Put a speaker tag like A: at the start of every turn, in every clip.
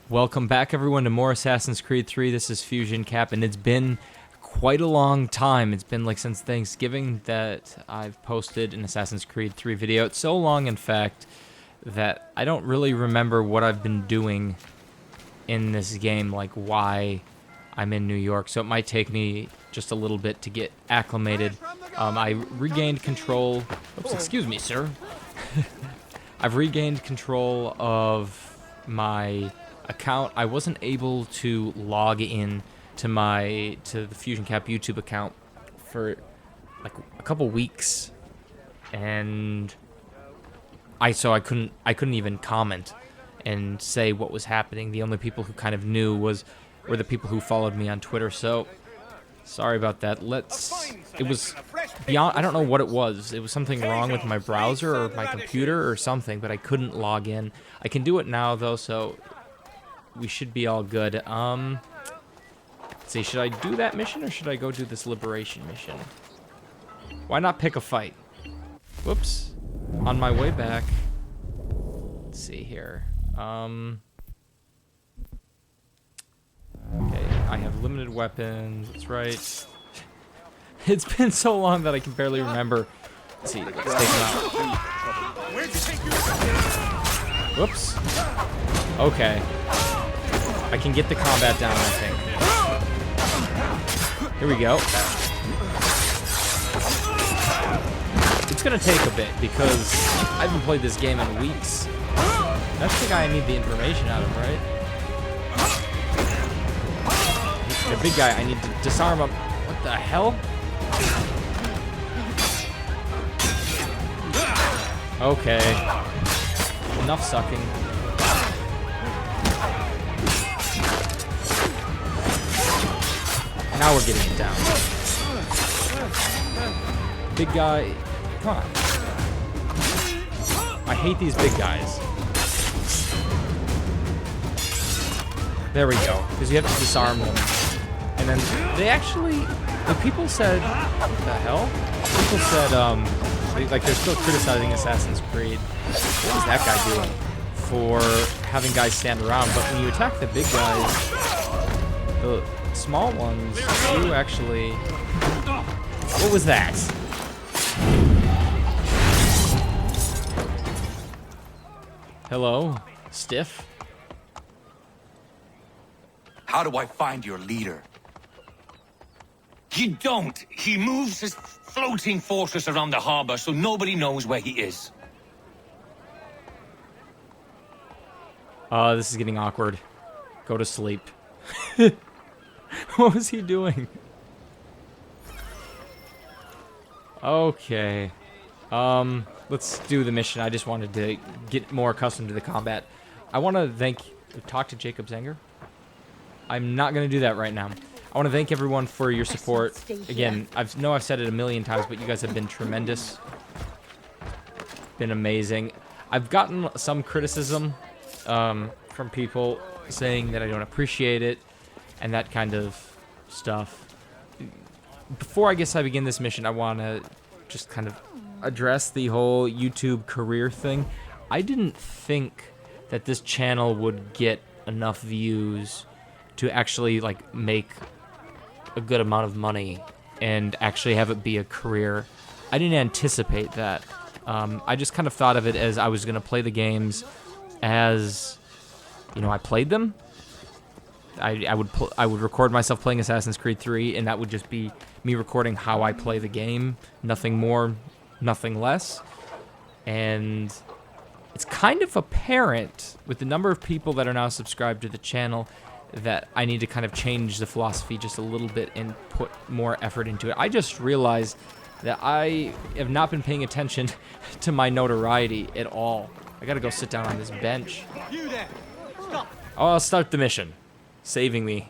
A: Welcome back, everyone, to more Assassin's Creed 3. This is Fusion Cap, and it's been quite a long time. It's been like since Thanksgiving that I've posted an Assassin's Creed 3 video. It's so long, in fact, that I don't really remember what I've been doing in this game, like why I'm in New York. So it might take me just a little bit to get acclimated. I regained control. Oops, excuse me, sir. I've regained control of my account. I wasn't able to log in to the Fusion Cap YouTube account for like a couple weeks, and I couldn't even comment and say what was happening. The only people who kind of knew were the people who followed me on Twitter. So sorry about that. It was beyond, I don't know what it was. It was something wrong with my browser or my computer or something, but I couldn't log in. I can do it now though, so we should be all good. Let's see, should I do that mission or should I go do this liberation mission? Why not pick a fight? Whoops. On my way back. Let's see here. Okay, I have limited weapons. That's right. It's been so long that I can barely remember. Let's see, let's take him out. Whoops. Okay. I can get the combat down, I think. Here we go. It's gonna take a bit because I haven't played this game in weeks. That's the guy I need the information out of, right? The big guy, I need to disarm him. What the hell? Okay. Enough sucking. Now we're getting it down. Big guy. Come on. I hate these big guys. There we go. Because you have to disarm them. And then they actually, the people said, what the hell? People said, like they're still criticizing Assassin's Creed. What was that guy doing? For having guys stand around. But when you attack the big guys, the small ones do actually. What was that? Hello, Stiff?
B: How do I find your leader? You don't. He moves his floating fortress around the harbor so nobody knows where he is.
A: This is getting awkward. Go to sleep. What was he doing? Okay. Let's do the mission. I just wanted to get more accustomed to the combat. I want to talk to Jacob Zenger. I'm not going to do that right now. I want to thank everyone for your support. Again, I've said it a million times, but you guys have been tremendous. Been amazing. I've gotten some criticism from people saying that I don't appreciate it and that kind of stuff. Before I begin this mission, I want to just kind of address the whole YouTube career thing. I didn't think that this channel would get enough views to actually like make a good amount of money and actually have it be a career. I didn't anticipate that. I just kind of thought of it as I was going to play the games as, you know, I played them. I would record myself playing Assassin's Creed 3, and that would just be me recording how I play the game. Nothing more, nothing less. And it's kind of apparent with the number of people that are now subscribed to the channel that I need to kind of change the philosophy just a little bit and put more effort into it. I just realized that I have not been paying attention to my notoriety at all. I gotta go sit down on this bench.
C: You there. Stop.
A: Oh, I'll start the mission. Saving me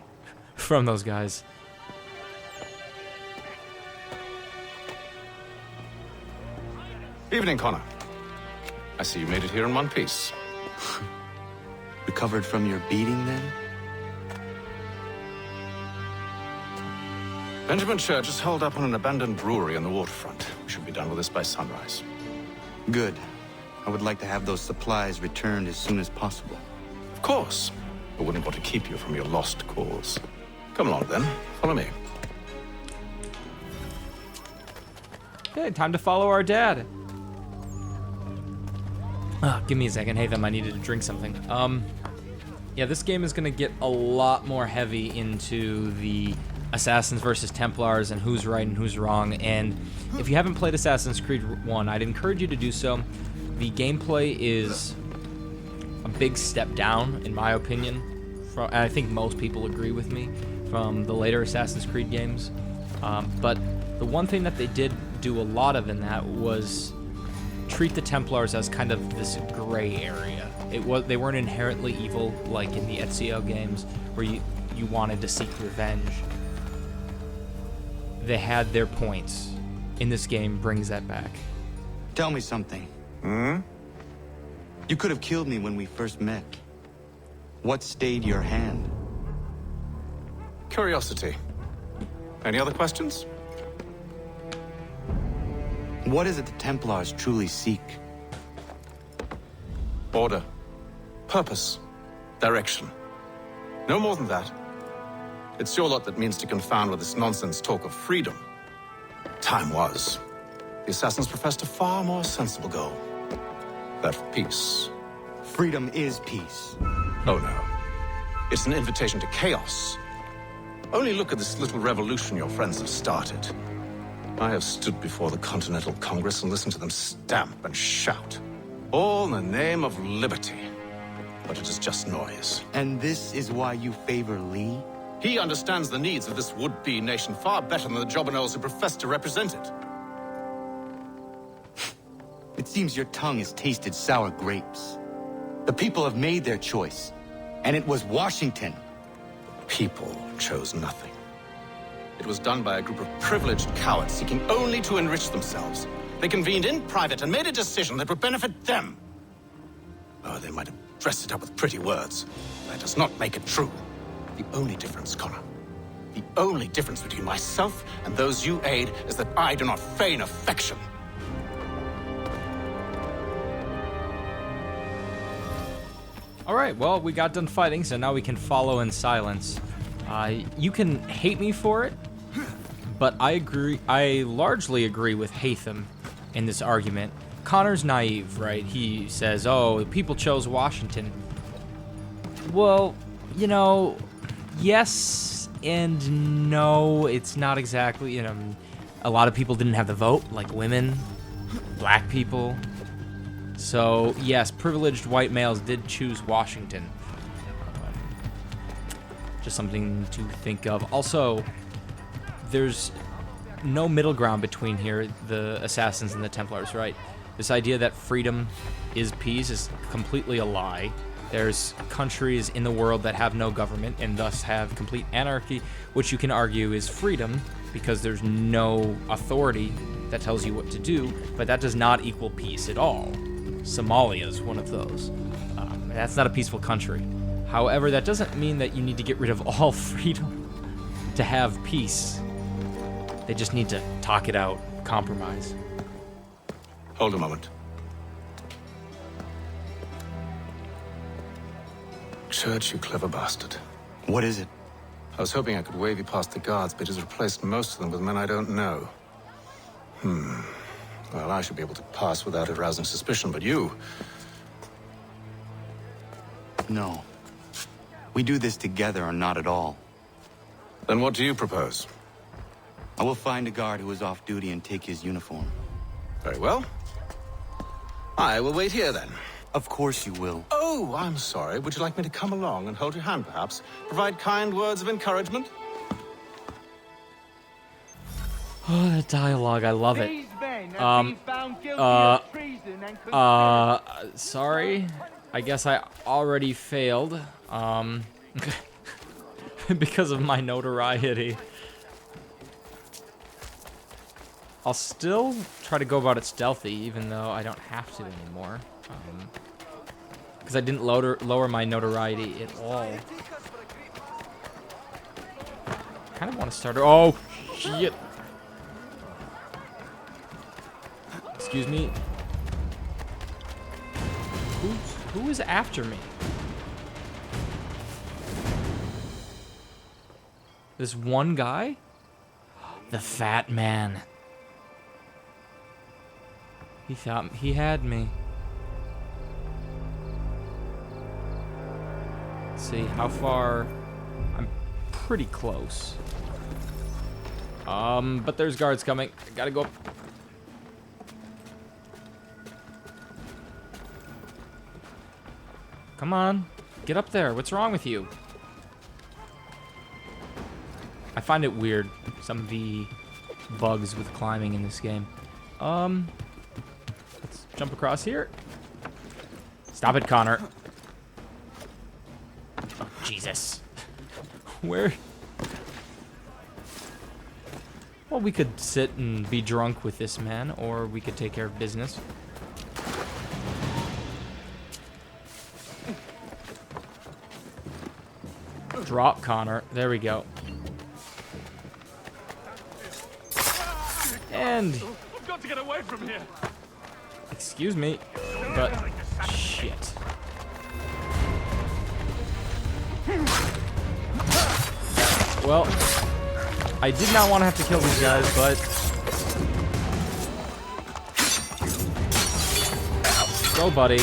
A: from those guys.
D: Evening, Connor. I see you made it here in one piece.
C: Recovered from your beating, then?
D: Benjamin Church is holed up on an abandoned brewery on the waterfront. We should be done with this by sunrise.
C: Good. I would like to have those supplies returned as soon as possible.
D: Of course. I wouldn't want to keep you from your lost cause. Come along, then. Follow me.
A: Okay, time to follow our dad. Give me a second. Hey, them, I needed to drink something. Yeah, this game is gonna get a lot more heavy into the Assassins versus Templars and who's right and who's wrong. And if you haven't played Assassin's Creed 1, I'd encourage you to do so. The gameplay is a big step down, in my opinion. And I think most people agree with me from the later Assassin's Creed games. But the one thing that they did do a lot of in that was treat the Templars as kind of this gray area. They weren't inherently evil like in the Ezio games where you wanted to seek revenge. They had their points. In this game, brings that back.
C: Tell me something. Hmm? You could have killed me when we first met. What stayed your hand?
D: Curiosity. Any other questions?
C: What is it the Templars truly seek?
D: Order. Purpose. Direction. No more than that. It's your lot that means to confound with this nonsense talk of freedom. Time was. The Assassins professed a far more sensible goal. That of peace.
C: Freedom is peace.
D: Oh no. It's an invitation to chaos. Only look at this little revolution your friends have started. I have stood before the Continental Congress and listened to them stamp and shout. All in the name of liberty. But it is just noise.
C: And this is why you favor Lee?
D: He understands the needs of this would-be nation far better than the jobberknolls who profess to represent it.
C: It seems your tongue has tasted sour grapes. The people have made their choice, and it was Washington.
D: People chose nothing. It was done by a group of privileged cowards seeking only to enrich themselves. They convened in private and made a decision that would benefit them. Oh, they might have dressed it up with pretty words. That does not make it true. The only difference, Connor, the only difference between myself and those you aid is that I do not feign affection.
A: All right, well, we got done fighting, so now we can follow in silence. You can hate me for it, but I largely agree with Hatham in this argument. Connor's naive, right? He says, oh, the people chose Washington. Well, you know, yes and no. It's not exactly, you know, a lot of people didn't have the vote, like women, black people. So, yes, privileged white males did choose Washington. Just something to think of. Also, there's no middle ground between here, the Assassins and the Templars, right? This idea that freedom is peace is completely a lie. There's countries in the world that have no government and thus have complete anarchy, which you can argue is freedom because there's no authority that tells you what to do, but that does not equal peace at all. Somalia is one of those. That's not a peaceful country. However, that doesn't mean that you need to get rid of all freedom to have peace. They just need to talk it out, compromise.
D: Hold a moment. Church, you clever bastard.
C: What is it?
D: I was hoping I could wave you past the guards, but he's replaced most of them with men I don't know. Well, I should be able to pass without arousing suspicion, but you...
C: No. We do this together or not at all.
D: Then what do you propose?
C: I will find a guard who is off duty and take his uniform.
D: Very well. I will wait here, then.
C: Of course you will.
D: Oh, I'm sorry. Would you like me to come along and hold your hand, perhaps? Provide kind words of encouragement?
A: Oh, the dialogue, I love it.
E: These men have been found guilty of treason and conspiracy.
A: Sorry. I guess I already failed. Because of my notoriety. I'll still try to go about it stealthy, even though I don't have to anymore. Because I didn't lower my notoriety at all. Kind of want to start. Oh, shit. Excuse me. Who is after me? This one guy? The fat man. He thought he had me. Let's see how far. I'm pretty close. But there's guards coming. I gotta go up. Come on, get up there. What's wrong with you? I find it weird, some of the bugs with climbing in this game. Let's jump across here. Stop it, Connor. Oh, Jesus. Where? Well, we could sit and be drunk with this man, or we could take care of business. Drop, Connor. There we go. And...
E: I've got to get away from here.
A: Excuse me, but... Shit. Well, I did not want to have to kill these guys, but... Go, buddy.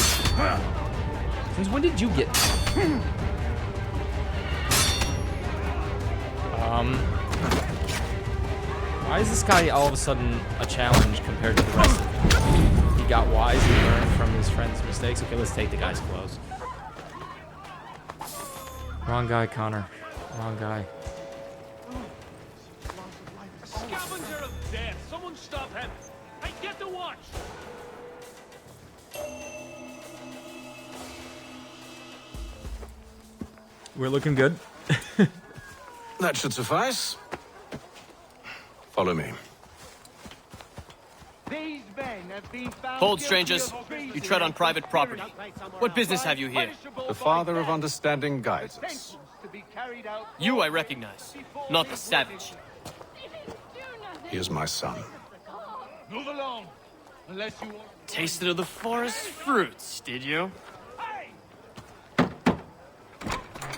A: Since when did you get... Why is this guy all of a sudden a challenge compared to the rest of them? He got wise and learned from his friend's mistakes. Okay, let's take the guy's clothes. Wrong guy, Connor. Wrong guy.
E: Scavenger of death. Someone stop him. Hey, get the watch.
A: We're looking good.
D: That should suffice. Follow me.
E: These men have been found
F: Hold,
E: guilty
F: strangers.
E: of treason
F: You tread on
E: and
F: private property.
E: conspiracy.
F: What business have you here?
D: The Father of Understanding guides us.
E: Sentence to be carried out
F: You I recognize, not the savage.
D: He is my son.
E: Move along, unless you want.
F: Tasted of the forest fruits, did you?
E: Hey!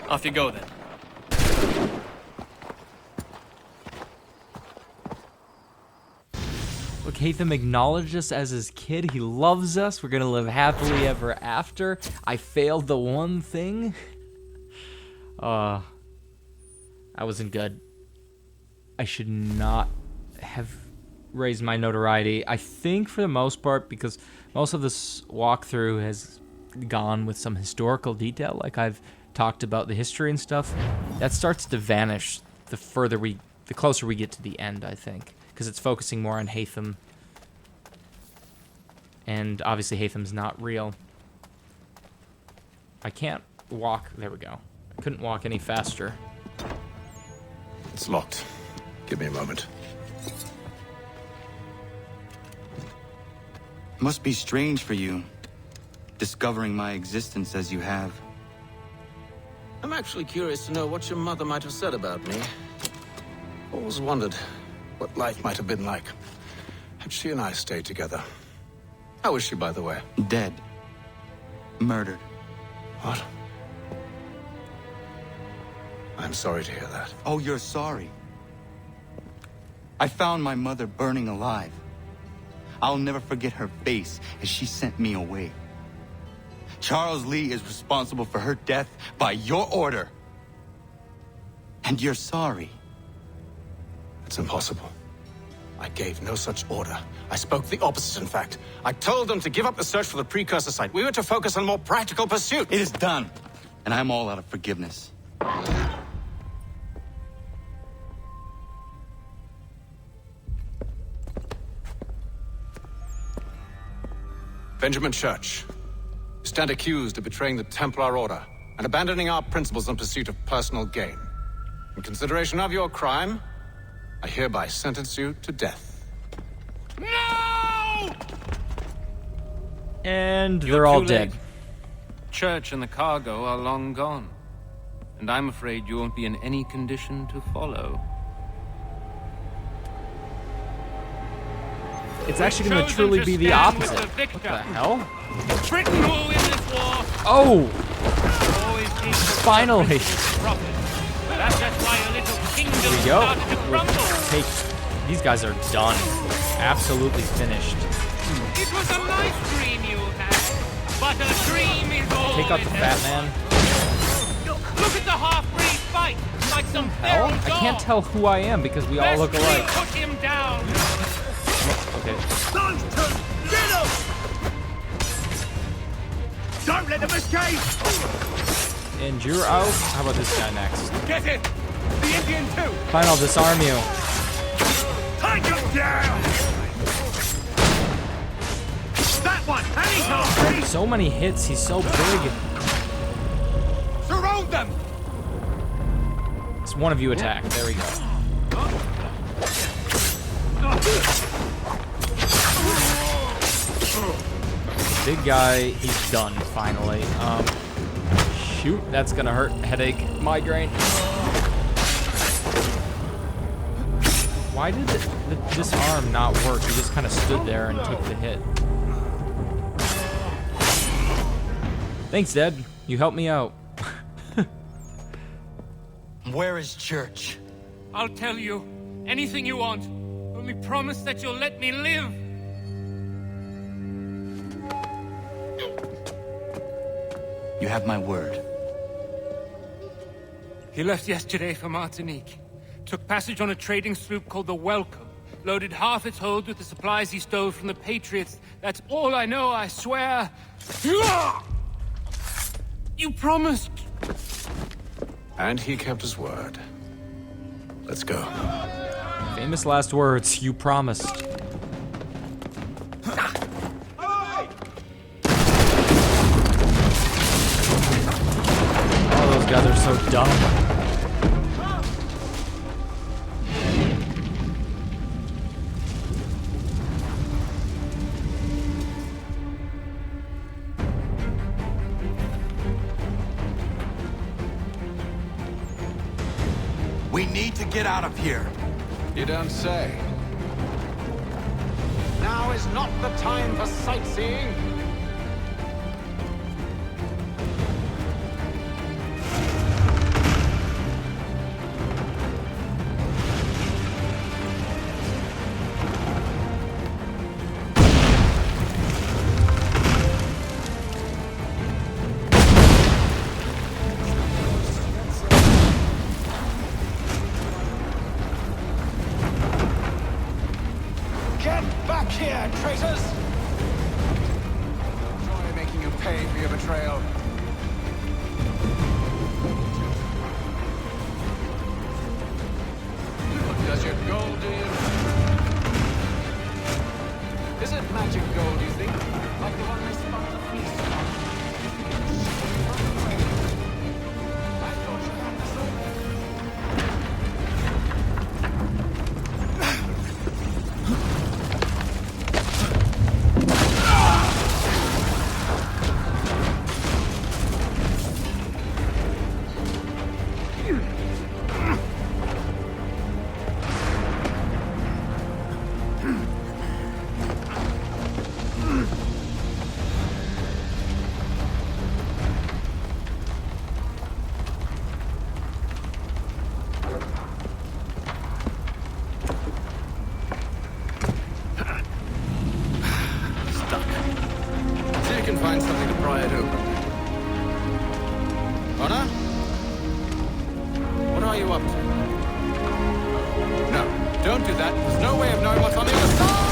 F: Off you go then.
A: Look, Hatham acknowledged us as his kid. He loves us. We're gonna live happily ever after. I failed the one thing. That wasn't good. I should not have raised my notoriety. I think for the most part, because most of this walkthrough has gone with some historical detail, like I've talked about the history and stuff, that starts to vanish the closer we get to the end, I think. Because it's focusing more on Hatham. And obviously Hatham's not real. I can't walk. There we go. I couldn't walk any faster.
D: It's locked. Give me a moment.
C: Must be strange for you, discovering my existence as you have.
D: I'm actually curious to know what your mother might have said about me. Always wondered what life might have been like had she and I stayed together. How is she, by the way?
C: Dead. Murdered.
D: What? I'm sorry to hear that.
C: Oh, you're sorry. I found my mother burning alive. I'll never forget her face as she sent me away. Charles Lee is responsible for her death by your order. And you're sorry.
D: It's impossible. I gave no such order. I spoke the opposite, in fact. I told them to give up the search for the precursor site. We were to focus on more practical pursuit.
C: It is done, and I'm all out of forgiveness.
D: Benjamin Church, you stand accused of betraying the Templar Order and abandoning our principles in pursuit of personal gain. In consideration of your crime, I hereby sentence you to death.
E: No!
A: And
G: You're
A: they're all
G: too
A: dead.
G: late. Church and the cargo are long gone. And I'm afraid you won't be in any condition to follow.
A: It's actually going to
E: Chosen
A: truly
E: to
A: be the
E: stand with
A: opposite.
E: the victor.
A: What the hell?
E: Britain will win this war.
A: Oh!
E: Always keep the
A: Finally.
E: profit. But
F: That's just why your little kingdom
A: Here we go.
F: started to crumble.
A: Take. These guys are done. Absolutely finished.
F: It was a nice dream you had, but a dream is all
A: Take out the
F: it
A: fat
F: is.
A: man.
F: Look at the half-breed fight, like some
A: Hell,
F: feral
A: I can't
F: dog.
A: tell who I am because we all
F: Best
A: look
F: we
A: alike.
F: Put him down.
A: Okay.
E: Get him! Don't let them escape!
A: And you're out. How about this guy next?
E: Get it! The Indian too!
A: Fine, I'll disarm you.
E: Take him down! That one! And he's half-breed!
A: So many hits. He's so big.
E: Surround them!
A: It's one of you attack. There we go. Big guy, he's done finally. Shoot, that's gonna hurt. Headache, migraine. Why did the disarm not work? He just kind of stood there and took the hit. Thanks, Dad. You helped me out.
C: Where is Church?
F: I'll tell you anything you want. Only promise that you'll let me live.
C: You have my word.
F: He left yesterday for Martinique. Took passage on a trading sloop called the Welcome. Loaded half its hold with the supplies he stole from the Patriots. That's all I know, I swear. You promised.
D: And he kept his word. Let's go.
A: Famous last words. You promised. Oh, those guys are so dumb.
C: We need to get out of here.
D: You don't say. Now is not the time for sightseeing. Get back here, traitors! Enjoy making you pay for your betrayal. Does your gold do you? Is it magic gold, you think? Like the one they spun on the feast? I thought you had this all. See if you can find something to pry it open. Connor? What are you up to? No, don't do that. There's no way of knowing what's on the other side!